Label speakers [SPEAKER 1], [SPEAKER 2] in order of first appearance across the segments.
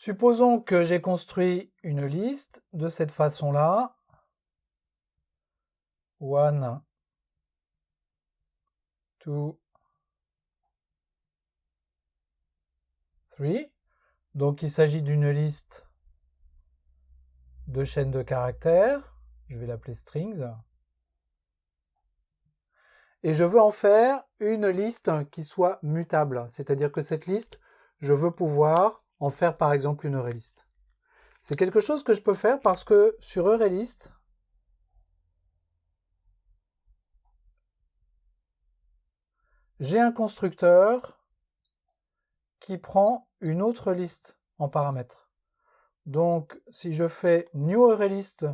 [SPEAKER 1] Supposons que j'ai construit une liste de cette façon-là. 1, 2, 3. Donc il s'agit d'une liste de chaînes de caractères. Je vais l'appeler strings. Et je veux en faire une liste qui soit mutable. C'est-à-dire que cette liste, je veux pouvoir en faire par exemple une EureList. C'est quelque chose que je peux faire parce que sur EureList, j'ai un constructeur qui prend une autre liste en paramètres. Donc si je fais new EureList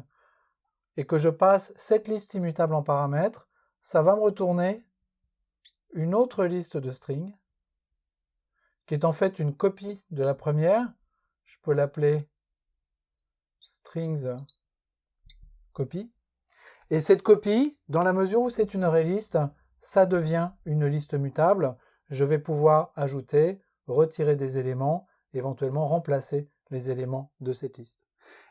[SPEAKER 1] et que je passe cette liste immutable en paramètres, ça va me retourner une autre liste de strings qui est en fait une copie de la première. Je peux l'appeler strings copy. Et cette copie, dans la mesure où c'est une EureList, ça devient une liste mutable. Je vais pouvoir ajouter, retirer des éléments, éventuellement remplacer les éléments de cette liste.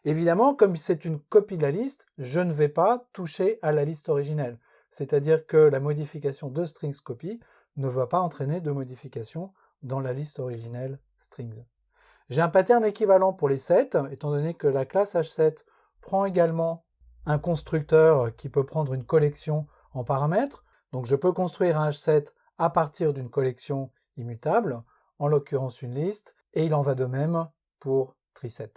[SPEAKER 1] Évidemment, comme c'est une copie de la liste, je ne vais pas toucher à la liste originelle. C'est-à-dire que la modification de strings copy ne va pas entraîner de modification dans la liste originelle strings. J'ai un pattern équivalent pour les sets, étant donné que la classe h7 prend également un constructeur qui peut prendre une collection en paramètres. Donc je peux construire un h7 à partir d'une collection immutable, en l'occurrence une liste, et il en va de même pour triset.